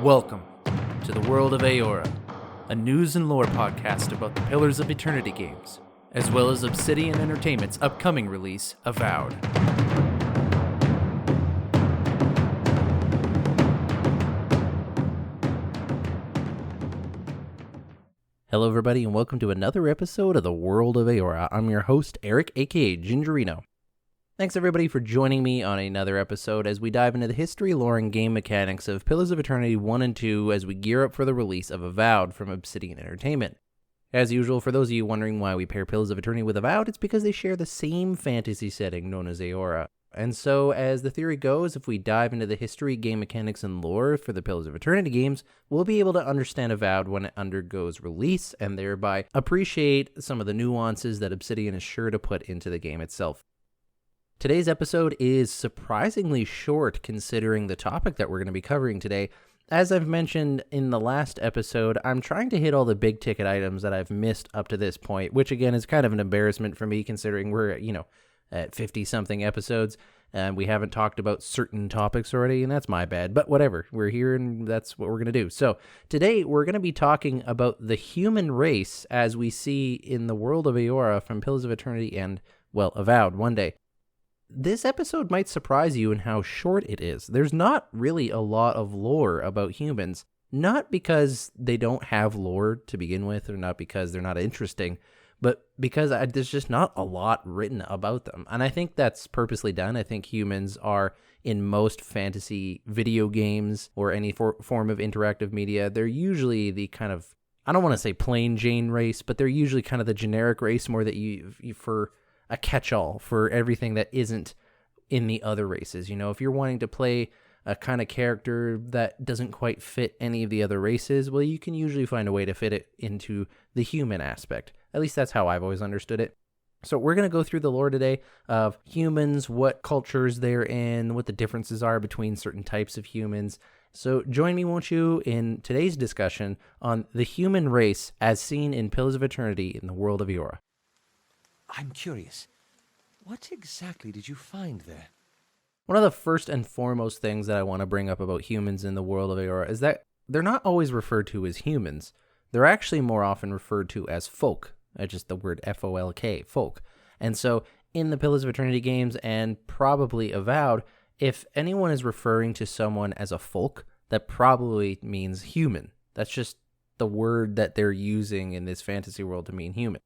Welcome to the World of Eora, a news and lore podcast about the Pillars of Eternity games, as well as Obsidian Entertainment's upcoming release, AVOWED. Hello everybody and welcome to another episode of the World of Eora. I'm your host, Eric, aka Gingerino. Thanks everybody for joining me on another episode as we dive into the history, lore, and game mechanics of Pillars of Eternity 1 and 2 as we gear up for the release of AVOWED from Obsidian Entertainment. As usual, for those of you wondering why we pair Pillars of Eternity with AVOWED, it's because they share the same fantasy setting known as Eora. And so, as the theory goes, if we dive into the history, game mechanics, and lore for the Pillars of Eternity games, we'll be able to understand AVOWED when it undergoes release, and thereby appreciate some of the nuances that Obsidian is sure to put into the game itself. Today's episode is surprisingly short considering the topic that we're going to be covering today. As I've mentioned in the last episode, I'm trying to hit all the big ticket items that I've missed up to this point, which again is kind of an embarrassment for me considering we're, at 50-something episodes, and we haven't talked about certain topics already, and that's my bad, but whatever. We're here, and that's what we're going to do. So, today, we're going to be talking about the human race as we see in the World of Eora from Pillars of Eternity and, well, AVOWED one day. This episode might surprise you in how short it is. There's not really a lot of lore about humans, not because they don't have lore to begin with, or not because they're not interesting, but because there's just not a lot written about them. And I think that's purposely done. I think humans are, in most fantasy video games or any form of interactive media, they're usually the kind of, I don't want to say plain Jane race, but they're usually kind of the generic race more that you for a catch-all for everything that isn't in the other races. You know, if you're wanting to play a kind of character that doesn't quite fit any of the other races, well, you can usually find a way to fit it into the human aspect. At least that's how I've always understood it. So we're going to go through the lore today of humans, what cultures they're in, what the differences are between certain types of humans. So join me, won't you, in today's discussion on the human race as seen in Pillars of Eternity in the World of Eora. I'm curious. What exactly did you find there? One of the first and foremost things that I want to bring up about humans in the World of Eora is that they're not always referred to as humans. They're actually more often referred to as folk. Just the word F-O-L-K, folk. And so in the Pillars of Eternity games and probably AVOWED, if anyone is referring to someone as a folk, that probably means human. That's just the word that they're using in this fantasy world to mean human.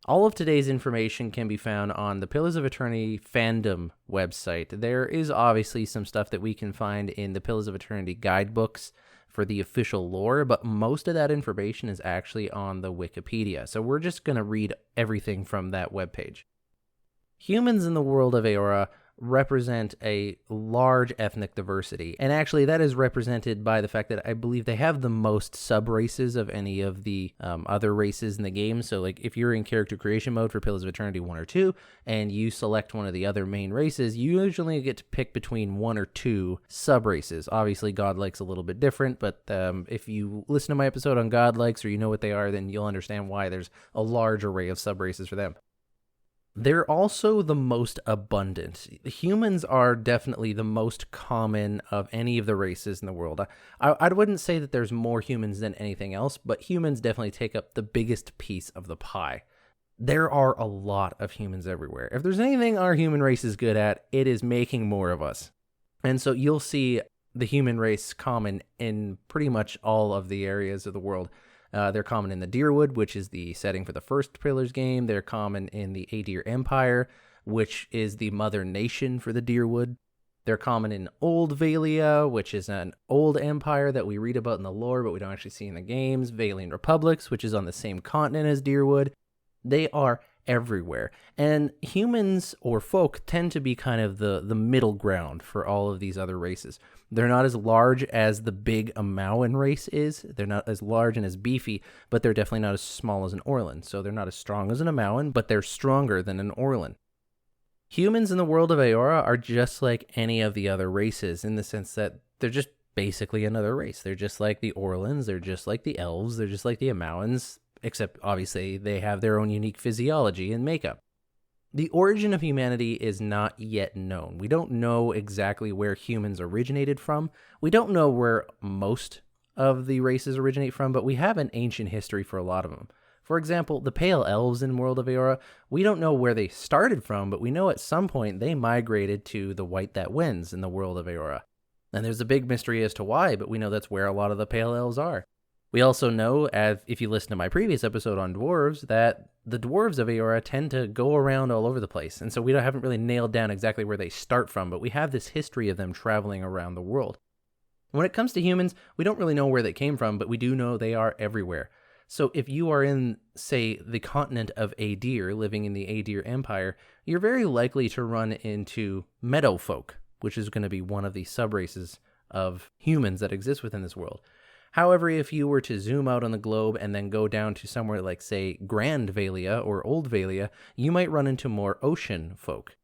All of today's information can be found on the Pillars of Eternity fandom website. There is obviously some stuff that we can find in the Pillars of Eternity guidebooks for the official lore, but most of that information is actually on the Wikipedia. So we're just going to read everything from that webpage. Humans in the World of Eora represent a large ethnic diversity, and actually that is represented by the fact that I believe they have the most subraces of any of the other races in the game. So like if you're in character creation mode for Pillars of Eternity 1 or 2 and you select one of the other main races, you usually get to pick between one or two subraces. Obviously godlikes a little bit different, but if you listen to my episode on godlikes or you know what they are, then you'll understand why there's a large array of subraces for them. They're also the most abundant. Humans are definitely the most common of any of the races in the world. I wouldn't say that there's more humans than anything else, but humans definitely take up the biggest piece of the pie. There are a lot of humans everywhere. If there's anything our human race is good at, it is making more of us. And so you'll see the human race common in pretty much all of the areas of the world. They're common in the Dyrwood, which is the setting for the first Pillars game. They're common in the Aedir Empire, which is the mother nation for the Dyrwood. They're common in Old Valia, which is an old empire that we read about in the lore, but we don't actually see in the games. Valian Republics, which is on the same continent as Dyrwood. They are everywhere. And humans or folk tend to be kind of the middle ground for all of these other races. They're not as large as the big Amaoan race is. They're not as large and as beefy, but they're definitely not as small as an Orlan. So they're not as strong as an Amaoan, but they're stronger than an Orlan. Humans in the World of Eora are just like any of the other races in the sense that they're just basically another race. They're just like the Orlans, they're just like the Elves, they're just like the Amaoans, except obviously they have their own unique physiology and makeup. The origin of humanity is not yet known. We don't know exactly where humans originated from. We don't know where most of the races originate from, but we have an ancient history for a lot of them. For example, the Pale Elves in World of Eora, we don't know where they started from, but we know at some point they migrated to the White That Wins in the World of Eora. And there's a big mystery as to why, but we know that's where a lot of the Pale Elves are. We also know, as if you listen to my previous episode on dwarves, that the dwarves of Eora tend to go around all over the place, and so we haven't really nailed down exactly where they start from, but we have this history of them traveling around the world. When it comes to humans, we don't really know where they came from, but we do know they are everywhere. So if you are in, say, the continent of Aedir, living in the Aedir Empire, you're very likely to run into meadow folk, which is going to be one of the subraces of humans that exist within this world. However, if you were to zoom out on the globe and then go down to somewhere like, say, Grand Valia or Old Valia, you might run into more ocean folk.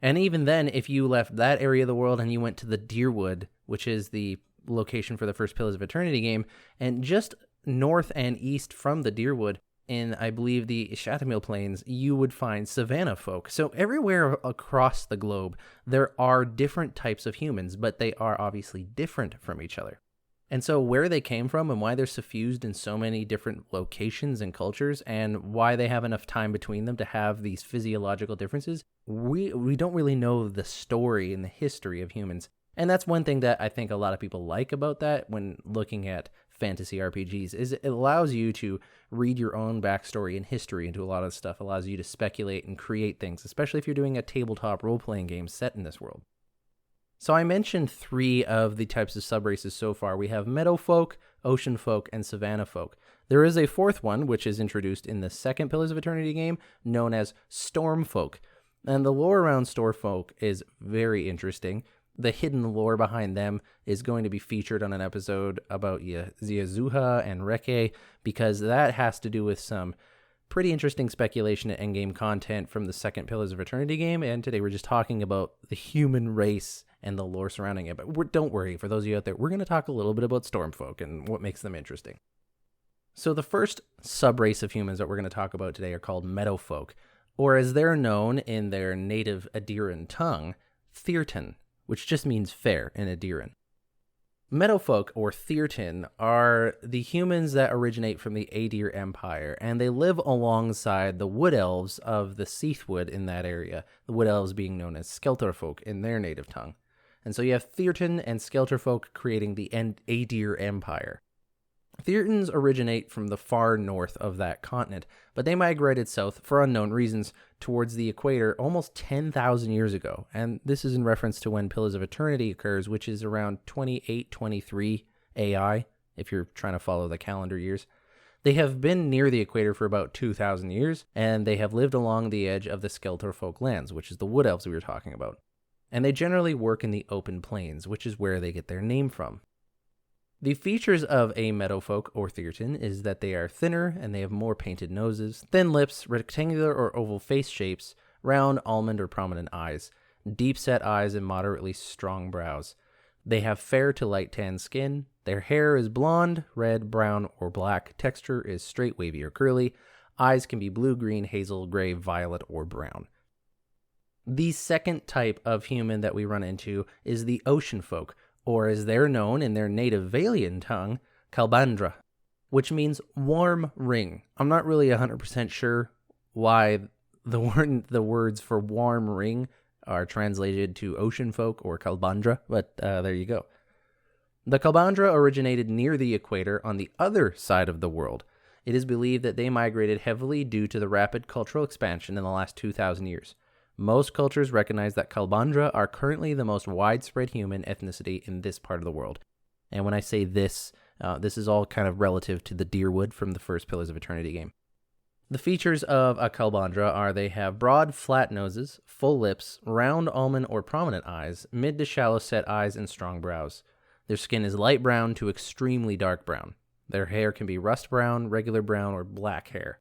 And even then, if you left that area of the world and you went to the Dyrwood, which is the location for the first Pillars of Eternity game, and just north and east from the Dyrwood, in, I believe, the Ishatamil Plains, you would find savanna folk. So everywhere across the globe, there are different types of humans, but they are obviously different from each other. And so where they came from and why they're suffused in so many different locations and cultures and why they have enough time between them to have these physiological differences, we don't really know the story and the history of humans. And that's one thing that I think a lot of people like about that when looking at fantasy RPGs, is it allows you to read your own backstory and history into a lot of stuff, allows you to speculate and create things, especially if you're doing a tabletop role-playing game set in this world. So I mentioned 3 of the types of subraces so far. We have meadow folk, ocean folk, and savanna folk. There is a 4th one, which is introduced in the second Pillars of Eternity game, known as storm folk. And the lore around storm folk is very interesting. The hidden lore behind them is going to be featured on an episode about Yazuha and Reke, because that has to do with some pretty interesting speculation and endgame content from the second Pillars of Eternity game, and today we're just talking about the human race and the lore surrounding it. But don't worry, for those of you out there, we're going to talk a little bit about Stormfolk and what makes them interesting. So the first subrace of humans that we're going to talk about today are called Meadowfolk, or as they're known in their native Adiran tongue, Thyrtin, which just means fair in Adiran. Meadowfolk, or Thyrtin, are the humans that originate from the Aedir Empire, and they live alongside the Wood Elves of the Seathwood in that area, the Wood Elves being known as Skelterfolk in their native tongue. And so you have Thyrtin and Skelterfolk creating the Aedir Empire. Thyrtins originate from the far north of that continent, but they migrated south for unknown reasons towards the equator almost 10,000 years ago, and this is in reference to when Pillars of Eternity occurs, which is around 2823 AI, if you're trying to follow the calendar years. They have been near the equator for about 2,000 years, and they have lived along the edge of the Skelterfolk lands, which is the Wood Elves we were talking about. And they generally work in the open plains, which is where they get their name from. The features of a meadowfolk or Thyrtin is that they are thinner and they have more painted noses, thin lips, rectangular or oval face shapes, round, almond, or prominent eyes, deep-set eyes, and moderately strong brows. They have fair to light tan skin. Their hair is blonde, red, brown, or black. Texture is straight, wavy, or curly. Eyes can be blue, green, hazel, gray, violet, or brown. The second type of human that we run into is the ocean folk, or as they're known in their native Valian tongue, Kalbandra, which means warm ring. I'm not really 100% sure why the words for warm ring are translated to ocean folk or Kalbandra, but there you go. The Kalbandra originated near the equator on the other side of the world. It is believed that they migrated heavily due to the rapid cultural expansion in the last 2,000 years. Most cultures recognize that Kalbandra are currently the most widespread human ethnicity in this part of the world. And when I say this, this is all kind of relative to the Dyrwood from the first Pillars of Eternity game. The features of a Kalbandra are they have broad, flat noses, full lips, round, almond, or prominent eyes, mid to shallow set eyes, and strong brows. Their skin is light brown to extremely dark brown. Their hair can be rust brown, regular brown, or black hair.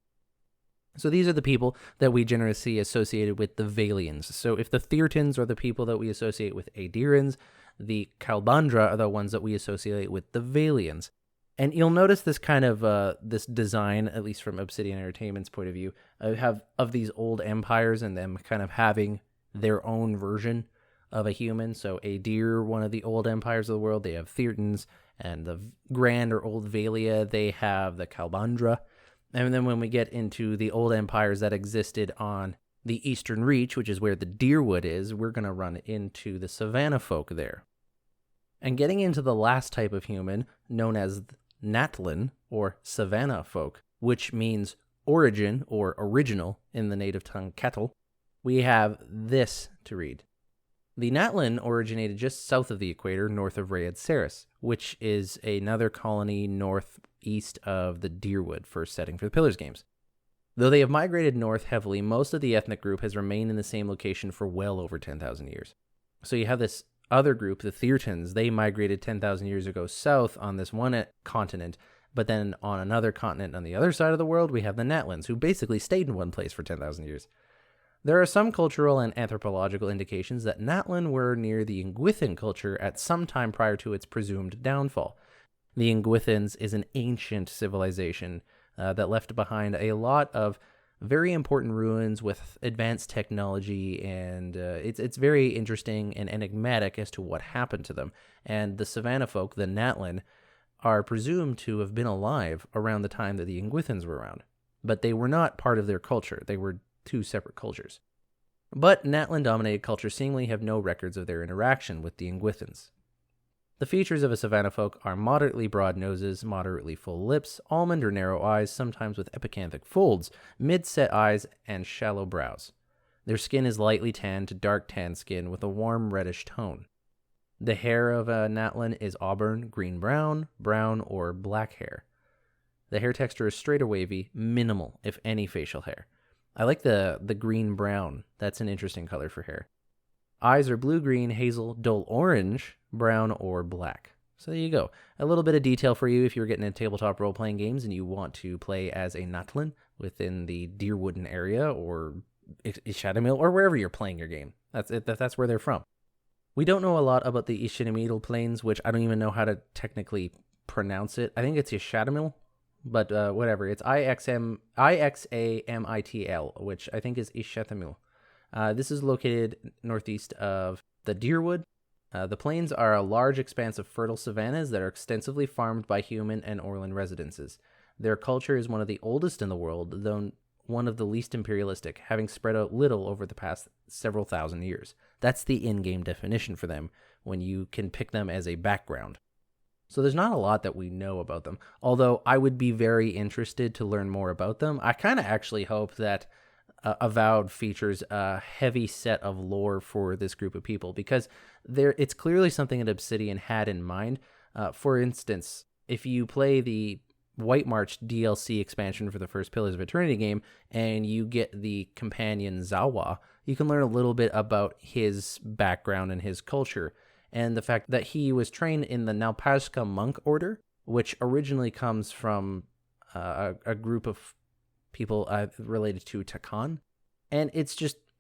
So these are the people that we generally see associated with the Valians. So if the Thyrtins are the people that we associate with Aedirans, the Kalbandra are the ones that we associate with the Valians. And you'll notice this kind of this design, at least from Obsidian Entertainment's point of view, of these old empires and them kind of having their own version of a human. So Aedir, one of the old empires of the world, they have Thyrtins, And the Grand or Old Valia, they have the Kalbandra. And then when we get into the old empires that existed on the Eastern Reach, which is where the Deerwood is, we're going to run into the Savannah folk there. And getting into the last type of human, known as Natlin, or Savannah folk, which means origin or original in the native tongue Kettle, we have this to read. The Natlin originated just south of the equator, north of Rayed Saris, which is another colony northeast of the Deerwood, first setting for the Pillars games. Though they have migrated north heavily, most of the ethnic group has remained in the same location for well over 10,000 years. So you have this other group, the Theertons. They migrated 10,000 years ago south on this one continent, but then on another continent on the other side of the world, we have the Natlins, who basically stayed in one place for 10,000 years. There are some cultural and anthropological indications that Natlin were near the Ingwithan culture at some time prior to its presumed downfall. The Ingwithans is an ancient civilization that left behind a lot of very important ruins with advanced technology, and it's very interesting and enigmatic as to what happened to them. And the Savannah folk, the Natlin, are presumed to have been alive around the time that the Ingwithans were around. But they were not part of their culture. They were two separate cultures. But Natlin-dominated cultures seemingly have no records of their interaction with the Ingwithans. The features of a Savannah folk are moderately broad noses, moderately full lips, almond or narrow eyes, sometimes with epicanthic folds, mid-set eyes, and shallow brows. Their skin is lightly tanned to dark tan skin with a warm reddish tone. The hair of a Natlin is auburn, green-brown, brown, or black hair. The hair texture is straight or wavy, minimal, if any, facial hair. I like the green-brown. That's an interesting color for hair. Eyes are blue-green, hazel, dull orange, brown, or black. So there you go. A little bit of detail for you if you're getting into tabletop role-playing games and you want to play as a Natlin within the Deerwooden area or Ishadamil or wherever you're playing your game. That's where they're from. We don't know a lot about the Ishadamil Plains, which I don't even know how to technically pronounce it. I think it's Ishadamil, but whatever. It's Ixamitl, which I think is Ishadamil. This is located northeast of the Deerwood. The plains are a large expanse of fertile savannas that are extensively farmed by human and Orlan residences. Their culture is one of the oldest in the world, though one of the least imperialistic, having spread out little over the past several thousand years. That's the in-game definition for them, when you can pick them as a background. So there's not a lot that we know about them, although I would be very interested to learn more about them. I kind of actually hope that AVOWED features a heavy set of lore for this group of people, because it's clearly something that Obsidian had in mind. For instance, if you play the White March DLC expansion for the first Pillars of Eternity game and you get the companion Zawa, you can learn a little bit about his background and his culture, and the fact that he was trained in the Nalpazka monk order, which originally comes from a group of people related to Takan. And it's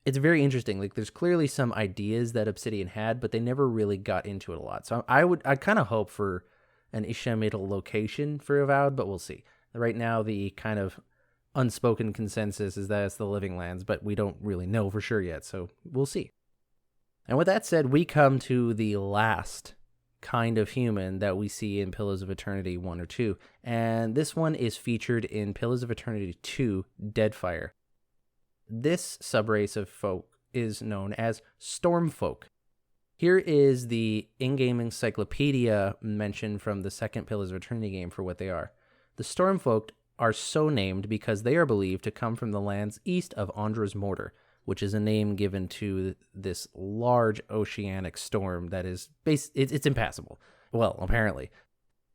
very interesting. Like, there's clearly some ideas that Obsidian had, but they never really got into it a lot. So I kind of hope for an Ishadamil location for AVOWED, but we'll see. Right now, the kind of unspoken consensus is that it's the Living Lands, but we don't really know for sure yet, so we'll see. And with that said, we come to the last kind of human that we see in Pillars of Eternity 1 or 2, and this one is featured in Pillars of Eternity 2, Deadfire. This subrace of folk is known as Stormfolk. Here is the in-game encyclopedia mention from the second Pillars of Eternity game for what they are. The Stormfolk are so named because they are believed to come from the lands east of Andra's Mortar, which is a name given to this large oceanic storm that is it's impassable. Well, apparently.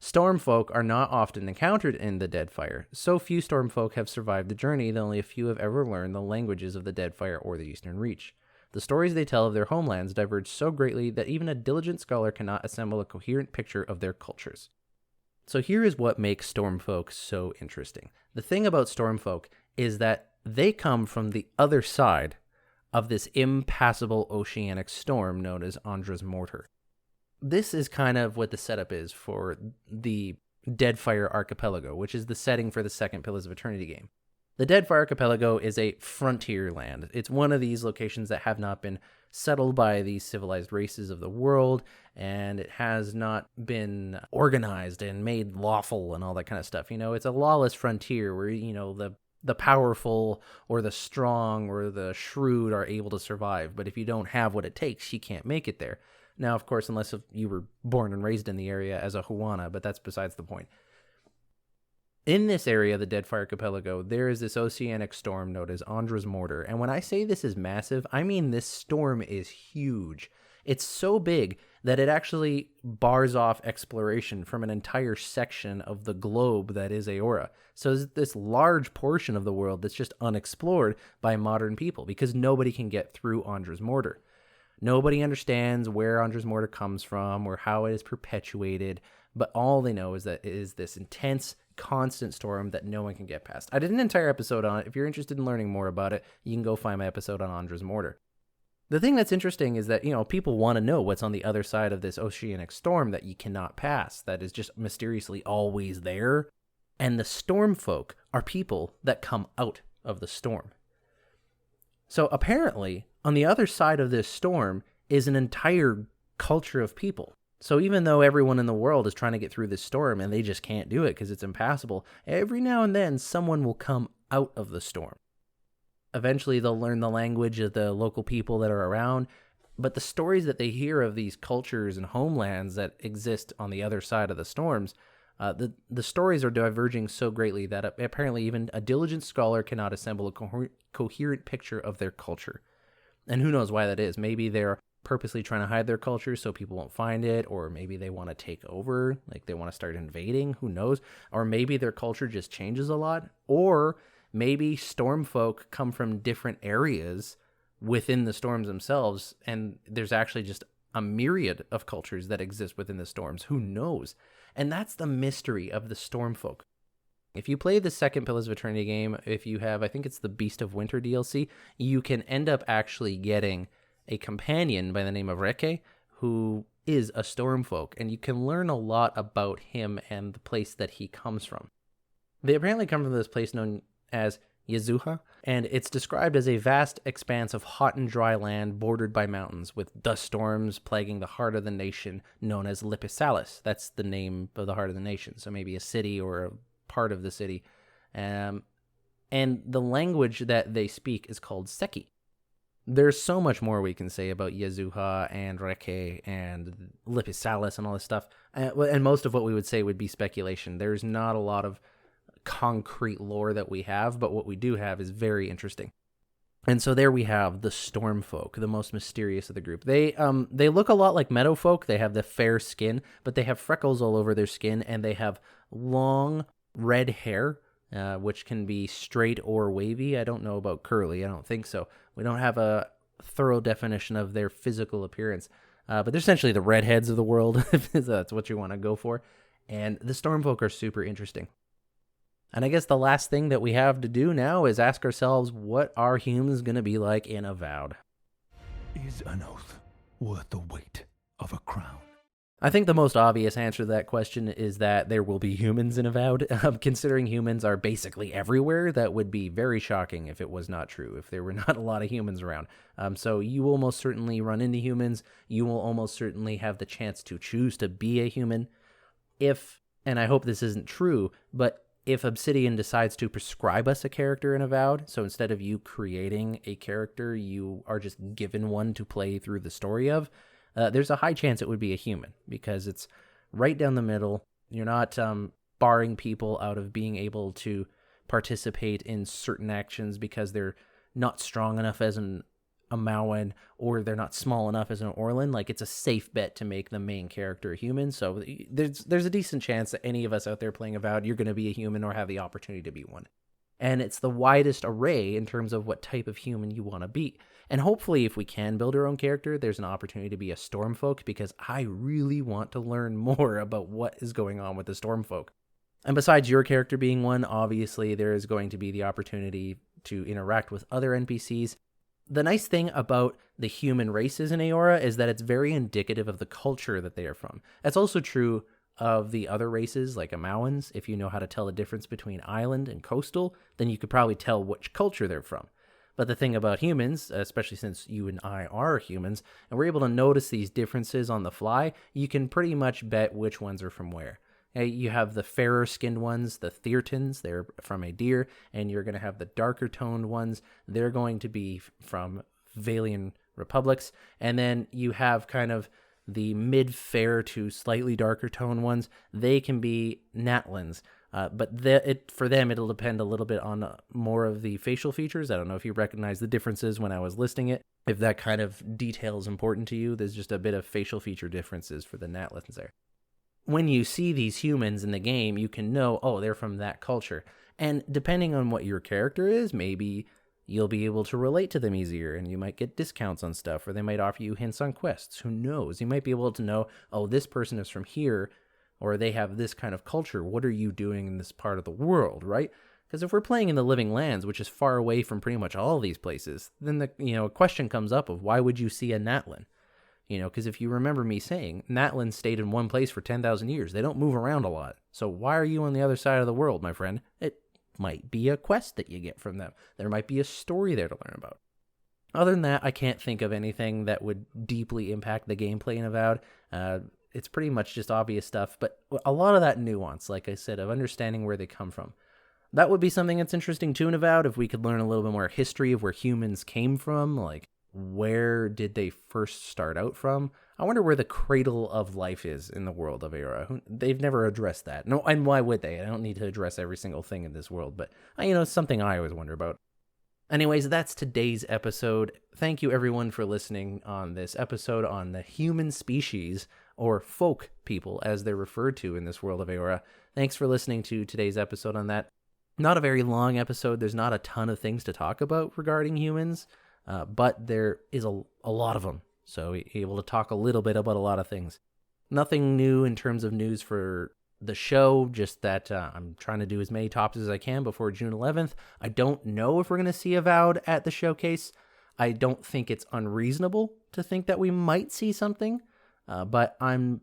Stormfolk are not often encountered in the Deadfire. So few Stormfolk have survived the journey that only a few have ever learned the languages of the Deadfire or the Eastern Reach. The stories they tell of their homelands diverge so greatly that even a diligent scholar cannot assemble a coherent picture of their cultures. So here is what makes Stormfolk so interesting. The thing about Stormfolk is that they come from the other side of this impassable oceanic storm known as Andra's Mortar. This is kind of what the setup is for the Deadfire Archipelago, which is the setting for the second Pillars of Eternity game. The Deadfire Archipelago is a frontier land. It's one of these locations that have not been settled by the civilized races of the world, and it has not been organized and made lawful and all that kind of stuff. It's a lawless frontier where, the powerful or the strong or the shrewd are able to survive. But if you don't have what it takes, you can't make it there. Now, of course, unless you were born and raised in the area as a Huana, but that's besides the point. In this area, the Deadfire Archipelago, there is this oceanic storm known as Andra's Mortar. And when I say this is massive, I mean this storm is huge. It's so big that it actually bars off exploration from an entire section of the globe that is Eora. So there's this large portion of the world that's just unexplored by modern people because nobody can get through Andra's Mortar. Nobody understands where Andra's Mortar comes from or how it is perpetuated, but all they know is that it is this intense, constant storm that no one can get past. I did an entire episode on it. If you're interested in learning more about it, you can go find my episode on Andra's Mortar. The thing that's interesting is that, people want to know what's on the other side of this oceanic storm that you cannot pass, that is just mysteriously always there. And the storm folk are people that come out of the storm. So apparently, on the other side of this storm is an entire culture of people. So even though everyone in the world is trying to get through this storm and they just can't do it because it's impassable, every now and then someone will come out of the storm. Eventually they'll learn the language of the local people that are around, but the stories that they hear of these cultures and homelands that exist on the other side of the storms, the stories are diverging so greatly that apparently even a diligent scholar cannot assemble a coherent picture of their culture. And who knows why that is. Maybe they're purposely trying to hide their culture so people won't find it, or maybe they want to take over, like they want to start invading, who knows? Or maybe their culture just changes a lot, or maybe storm folk come from different areas within the storms themselves, and there's actually just a myriad of cultures that exist within the storms. Who knows? And that's the mystery of the storm folk. If you play the second Pillars of Eternity game, if you have, I think it's the Beast of Winter DLC, you can end up actually getting a companion by the name of Reke, who is a storm folk, and you can learn a lot about him and the place that he comes from. They apparently come from this place known as Yazuha, and it's described as a vast expanse of hot and dry land bordered by mountains, with dust storms plaguing the heart of the nation known as Lipisalis. That's the name of the heart of the nation, so maybe a city or a part of the city. And the language that they speak is called Seki. There's so much more we can say about Yazuha and Reke and Lipisalis and all this stuff, and most of what we would say would be speculation. There's not a lot of concrete lore that we have, but what we do have is very interesting. And so there we have the storm folk, the most mysterious of the group. They look a lot like meadow folk. They have the fair skin, but they have freckles all over their skin, and they have long red hair, which can be straight or wavy. I don't know about curly. I don't think so. We don't have a thorough definition of their physical appearance, but they're essentially the redheads of the world, if that's what you want to go for. And the storm folk are super interesting. And I guess the last thing that we have to do now is ask ourselves, what are humans going to be like in AVOWED? Is an oath worth the weight of a crown? I think the most obvious answer to that question is that there will be humans in AVOWED. Considering humans are basically everywhere, that would be very shocking if it was not true, if there were not a lot of humans around. So you will most certainly run into humans. You will almost certainly have the chance to choose to be a human. If, and I hope this isn't true, but if Obsidian decides to prescribe us a character in AVOWED, so instead of you creating a character, you are just given one to play through the story of, there's a high chance it would be a human, because it's right down the middle. You're not barring people out of being able to participate in certain actions because they're not strong enough as a Maoan, or they're not small enough as an Orlan. Like, it's a safe bet to make the main character a human. So there's a decent chance that any of us out there playing AVOWED, you're going to be a human or have the opportunity to be one. And it's the widest array in terms of what type of human you want to be. And hopefully, if we can build our own character, there's an opportunity to be a Stormfolk, because I really want to learn more about what is going on with the Stormfolk. And besides your character being one, obviously there is going to be the opportunity to interact with other NPCs. The nice thing about the human races in Eora is that it's very indicative of the culture that they are from. That's also true of the other races, like Amauans. If you know how to tell the difference between island and coastal, then you could probably tell which culture they're from. But the thing about humans, especially since you and I are humans, and we're able to notice these differences on the fly, you can pretty much bet which ones are from where. You have the fairer skinned ones, the Theartons, they're from a deer, and you're going to have the darker toned ones, they're going to be from Valian republics. And then you have kind of the mid-fair to slightly darker tone ones, they can be Natlins. But for them, it'll depend a little bit on more of the facial features. I don't know if you recognize the differences when I was listing it. If that kind of detail is important to you, there's just a bit of facial feature differences for the Natlins there. When you see these humans in the game, you can know, oh, they're from that culture. And depending on what your character is, maybe you'll be able to relate to them easier, and you might get discounts on stuff, or they might offer you hints on quests. Who knows? You might be able to know, oh, this person is from here, or they have this kind of culture. What are you doing in this part of the world, right? Because if we're playing in the Living Lands, which is far away from pretty much all these places, then a question comes up of why would you see a Natlin? Because if you remember me saying, Natlins stayed in one place for 10,000 years. They don't move around a lot. So why are you on the other side of the world, my friend? It might be a quest that you get from them. There might be a story there to learn about. Other than that, I can't think of anything that would deeply impact the gameplay in Avowed. It's pretty much just obvious stuff, but a lot of that nuance, like I said, of understanding where they come from. That would be something that's interesting too in Avowed, if we could learn a little bit more history of where humans came from, like where did they first start out from? I wonder where the cradle of life is in the world of Eora. They've never addressed that. No, and why would they? I don't need to address every single thing in this world, but it's something I always wonder about. Anyways, that's today's episode. Thank you everyone for listening on this episode on the human species, or folk people as they're referred to in this world of Eora. Thanks for listening to today's episode on that. Not a very long episode. There's not a ton of things to talk about regarding humans, but there is a lot of them. So able to talk a little bit about a lot of things. Nothing new in terms of news for the show, just that I'm trying to do as many tops as I can before June 11th. I don't know if we're going to see Avowed at the showcase. I don't think it's unreasonable to think that we might see something, but I'm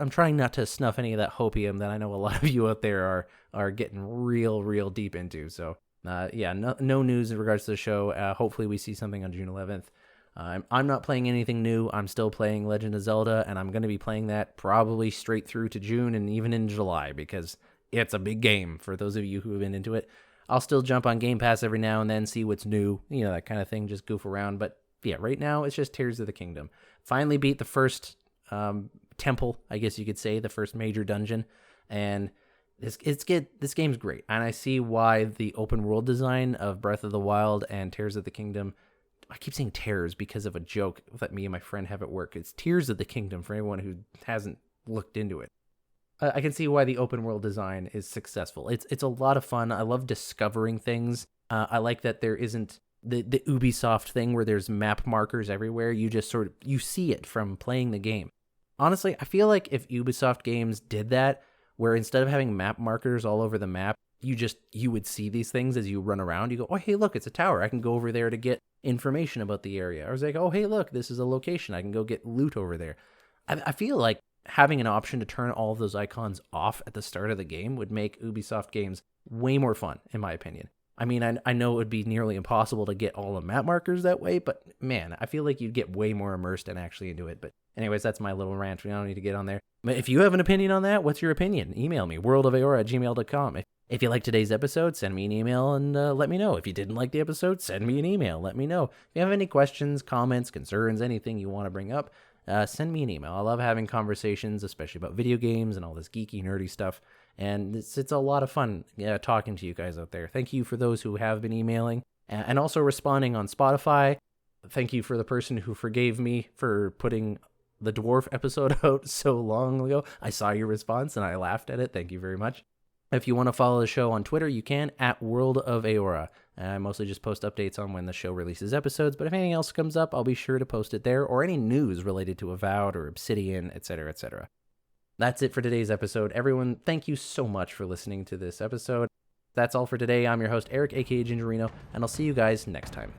trying not to snuff any of that hopium that I know a lot of you out there are getting real deep into. So no news in regards to the show. Hopefully we see something on June 11th. I'm not playing anything new. I'm still playing Legend of Zelda, and I'm going to be playing that probably straight through to June and even in July, because it's a big game for those of you who have been into it. I'll still jump on Game Pass every now and then, see what's new, that kind of thing, just goof around. But yeah, right now it's just Tears of the Kingdom. Finally beat the first temple, I guess you could say, the first major dungeon, and this game's great. And I see why the open world design of Breath of the Wild and Tears of the Kingdom, I keep saying Tears because of a joke that me and my friend have at work. It's Tears of the Kingdom for anyone who hasn't looked into it. I can see why the open world design is successful. It's a lot of fun. I love discovering things. I like that there isn't the Ubisoft thing where there's map markers everywhere. You just you see it from playing the game. Honestly, I feel like if Ubisoft games did that, where instead of having map markers all over the map, you would see these things as you run around. You go, oh, hey, look, it's a tower. I can go over there to get information about the area. Or it's like, oh, hey, look, this is a location. I can go get loot over there. I feel like having an option to turn all of those icons off at the start of the game would make Ubisoft games way more fun, in my opinion. I mean, I know it would be nearly impossible to get all the map markers that way, but man, I feel like you'd get way more immersed and actually into it. But anyways, that's my little rant. We don't need to get on there. But if you have an opinion on that, what's your opinion? Email me, worldofaora@gmail.com. If you liked today's episode, send me an email and let me know. If you didn't like the episode, send me an email. Let me know. If you have any questions, comments, concerns, anything you want to bring up, send me an email. I love having conversations, especially about video games and all this geeky, nerdy stuff. And it's a lot of fun talking to you guys out there. Thank you for those who have been emailing and also responding on Spotify. Thank you for the person who forgave me for putting the dwarf episode out so long ago. I saw your response and I laughed at it. Thank you very much. If you want to follow the show on Twitter, you can, at World of Eora. I mostly just post updates on when the show releases episodes, but if anything else comes up, I'll be sure to post it there, or any news related to Avowed or Obsidian, etc., etc. That's it for today's episode. Everyone, thank you so much for listening to this episode. That's all for today. I'm your host, Eric, aka Gingerino, and I'll see you guys next time.